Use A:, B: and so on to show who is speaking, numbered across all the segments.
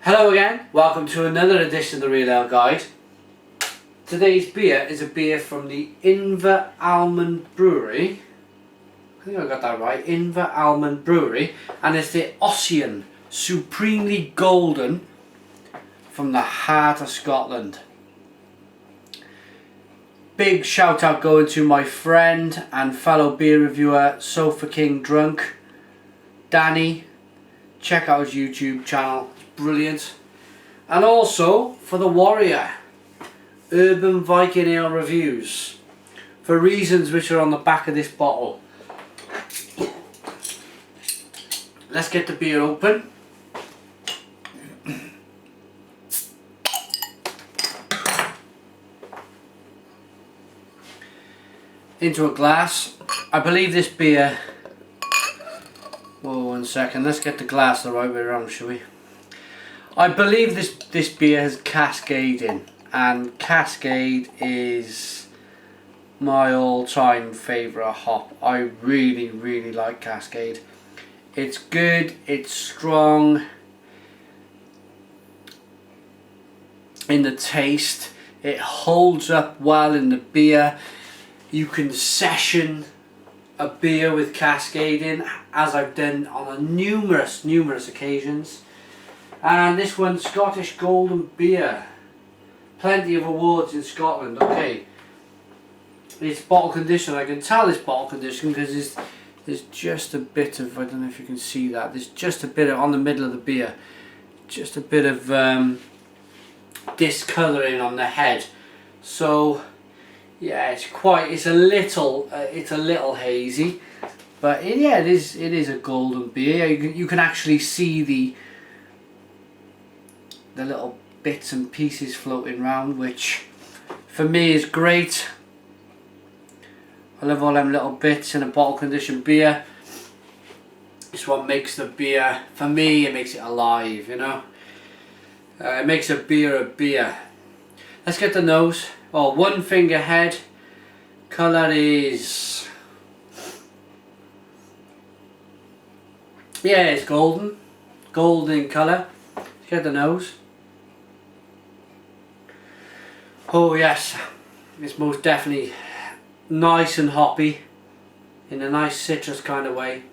A: Hello again, welcome to another edition of the Real Ale Guide. Today's beer is a beer from the Inveralmond Brewery. I think I got that right, Inveralmond Brewery, and it's the Ossian, Supremely Golden, from the heart of Scotland. Big shout out going to my friend and fellow beer reviewer, Sofa King Drunk, Danny. Check out his YouTube channel, it's brilliant. And also for the Warrior, Urban Viking Ale Reviews, for reasons which are on the back of this bottle. Let's get the beer open. Into a glass. I believe this beer... Whoa, 1 second. Let's get the glass the right way around, shall we? I believe this beer has Cascade in, and Cascade is my all-time favourite hop. I really like Cascade. It's good, it's strong in the taste, it holds up well in the beer. You can session a beer with Cascade in, as I've done on numerous occasions. And this one's Scottish Golden Beer. Plenty of awards in Scotland. Okay, it's bottle condition. I can tell it's bottle condition because there's just a bit of, I don't know if you can see that, there's just a bit of, on the middle of the beer, just a bit of discolouring on the head. So yeah, it's a little hazy, but yeah, it is a golden beer. You can actually see the little bits and pieces floating around, which for me is great. I love all them little bits in a bottle conditioned beer. It's what makes the beer, for me, it makes it alive, you know. It makes a beer a beer. Let's get the nose. Oh, 1 finger head. Colour is... yeah, it's golden. Golden in colour. Let's get the nose. Oh yes, it's most definitely nice and hoppy, in a nice citrus kind of way.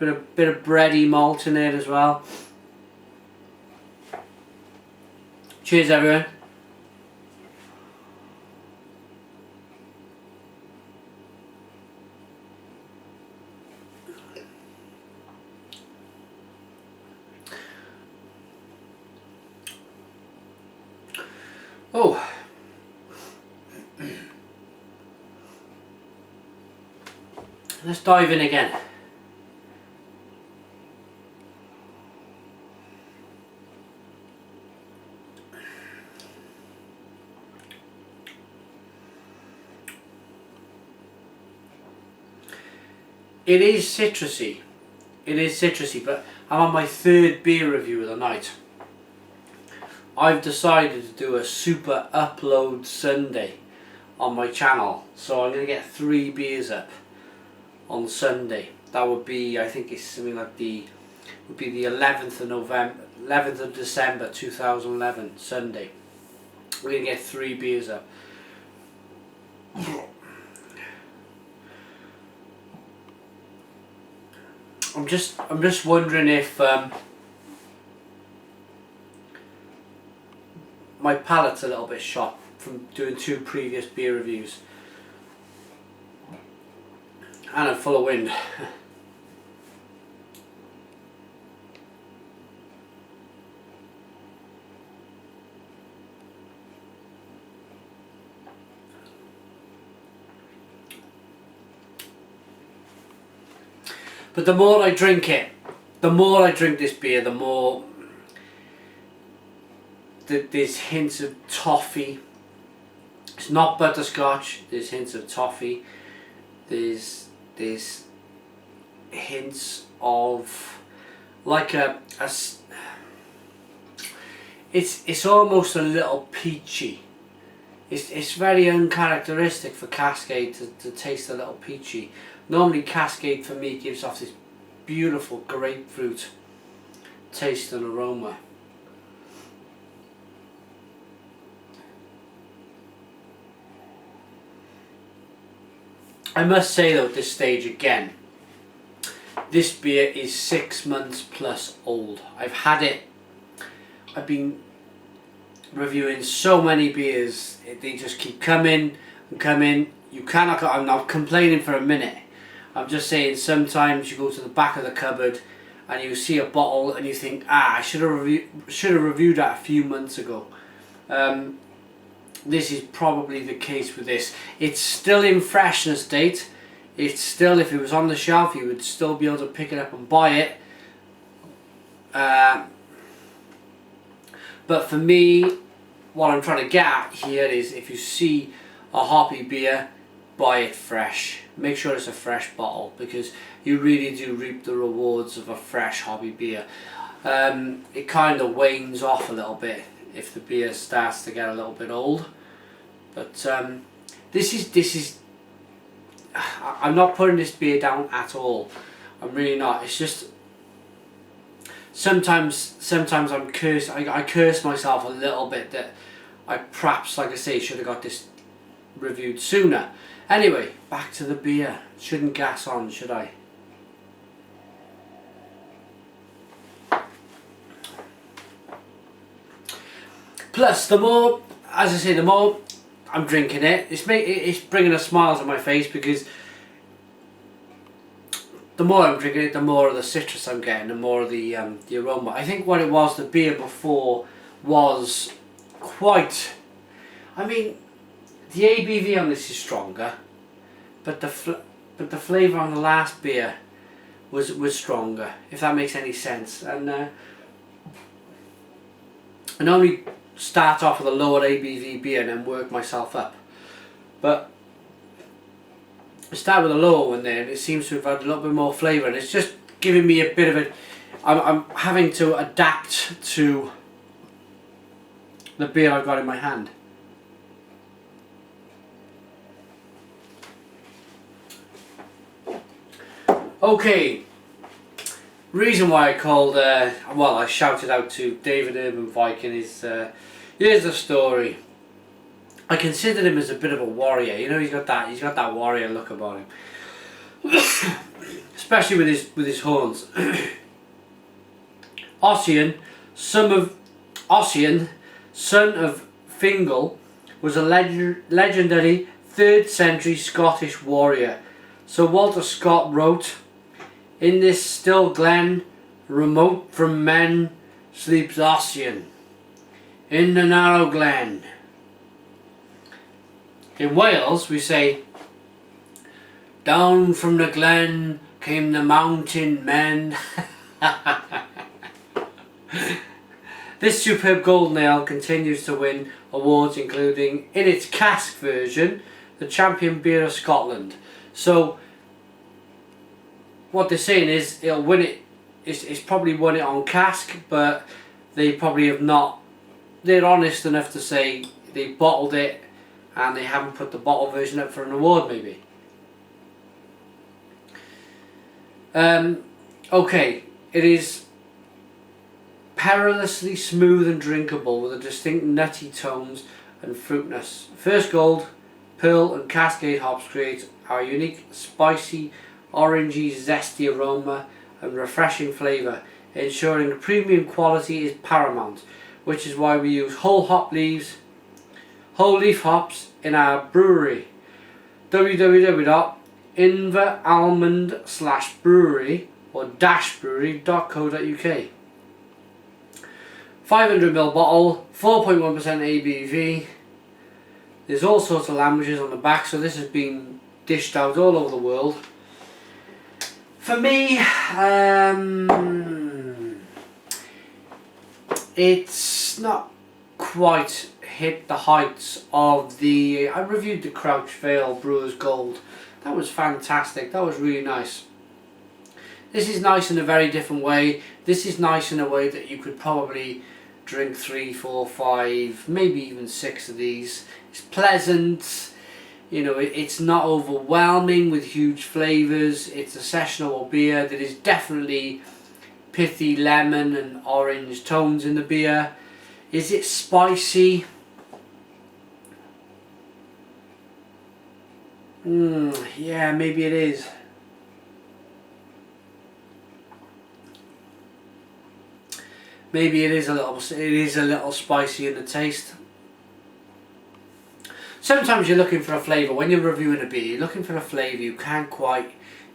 A: Bit of bready malt in it as well. Cheers everyone. Oh, let's dive in again. It is citrusy. It is citrusy, but I'm on my 3rd beer review of the night. I've decided to do a super upload Sunday on my channel, so I'm going to get 3 beers up on Sunday. That would be, I think it's something like the 11th of December 2011, Sunday. We're going to get 3 beers up. I'm just wondering if my palate's a little bit shot from doing 2 previous beer reviews, and I'm full of wind. But the more I drink it, the more I drink this beer, the more there's hints of toffee. It's not butterscotch, there's hints of toffee. There's hints of like it's almost a little peachy. It's very uncharacteristic for Cascade to taste a little peachy. Normally Cascade for me gives off this beautiful grapefruit taste and aroma. I must say though, at this stage again, this beer is 6 months plus old. I've been reviewing so many beers, they just keep coming and coming. I'm not complaining for a minute. I'm just saying sometimes you go to the back of the cupboard and you see a bottle and you think, I should have reviewed that a few months ago. This is probably the case with this. It's still in freshness date. It's still, if it was on the shelf, you would still be able to pick it up and buy it. But for me, what I'm trying to get at here is, if you see a hoppy beer, buy it fresh. Make sure it's a fresh bottle, because you really do reap the rewards of a fresh hoppy beer. It kind of wanes off a little bit if the beer starts to get a little bit old. But this is I'm not putting this beer down at all. I'm really not. It's just sometimes I'm cursed. I curse myself a little bit that I perhaps, like I say, should have got this reviewed sooner. Anyway, back to the beer. Shouldn't gas on, should I? Plus, the more I'm drinking it, it's bringing a smile to my face, because the more I'm drinking it, the more of the citrus I'm getting, the more of the aroma. I think what it was, the beer before was quite, I mean, the ABV on this is stronger, but the flavour on the last beer was stronger, if that makes any sense. And I normally start off with a lower ABV beer and then work myself up, but I start with a lower one there, and it seems to have had a little bit more flavour, and it's just giving me a bit of a, I'm having to adapt to the beer I've got in my hand. Okay, reason why I called, well, I shouted out to David Urban Viking is, here's the story. I considered him as a bit of a warrior. You know, he's got that warrior look about him, especially with his horns. Ossian, son of Fingal, was a legendary 3rd century Scottish warrior. So Walter Scott wrote, "In this still glen, remote from men, sleeps Ossian. In the narrow glen." In Wales we say, "Down from the glen came the mountain men." This superb golden ale continues to win awards, including, in its cask version, the Champion Beer of Scotland. So what they're saying is it'll win it. It's probably won it on cask, but they probably have not. They're honest enough to say they bottled it and they haven't put the bottle version up for an award, maybe. Okay, it is perilously smooth and drinkable with a distinct nutty tones and fruitness. First Gold, Pearl and Cascade hops create our unique spicy, orangey, zesty aroma and refreshing flavour, ensuring premium quality is paramount, which is why we use whole leaf hops in our brewery. www.inveralmond/brewery or -brewery.co.uk. 500ml bottle, 4.1% ABV. There's all sorts of languages on the back, so this has been dished out all over the world. For me, it's not quite hit the heights of the... I reviewed the Crouch Vale Brewers Gold. That was fantastic. That was really nice. This is nice in a very different way. This is nice in a way that you could probably drink 3, 4, 5, maybe even 6 of these. It's pleasant. You know, it's not overwhelming with huge flavours. It's a sessionable beer that is definitely pithy lemon and orange tones in the beer. Is it spicy? Yeah, maybe it is. Maybe it is a little spicy in the taste. Sometimes you're looking for a flavour. When you're reviewing a beer, you're looking for a flavour. You can't quite,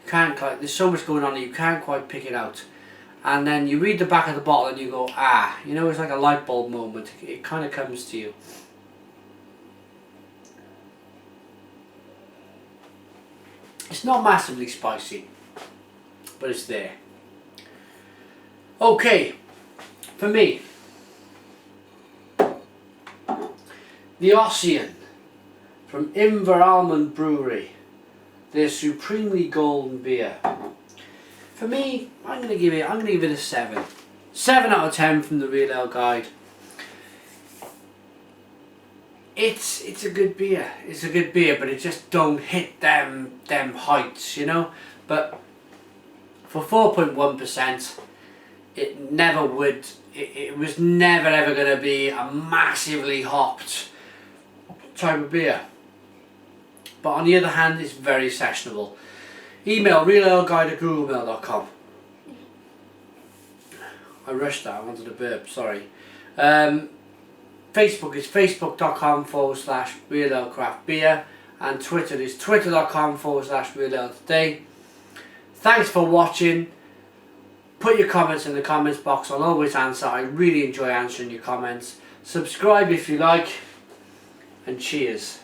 A: there's so much going on that you can't quite pick it out. And then you read the back of the bottle and you go, ah, you know, it's like a light bulb moment. It kind of comes to you. It's not massively spicy, but it's there. Okay, for me, the Ossian from Inveralmond Brewery, their supremely golden beer. For me, I'm gonna give it a 7. 7 out of 10 from the Real Ale Guide. It's a good beer. It's a good beer, but it just don't hit them heights, you know. But for 4.1%, it never would. It was never ever gonna be a massively hopped type of beer. But on the other hand, it's very sessionable. Email realaleguide@googlemail.com. I rushed that, I wanted to burp, sorry. Facebook is facebook.com/realaleCraftBeer, and Twitter is twitter.com/realaletoday. Thanks for watching. Put your comments in the comments box, I'll always answer. I really enjoy answering your comments. Subscribe if you like, and cheers.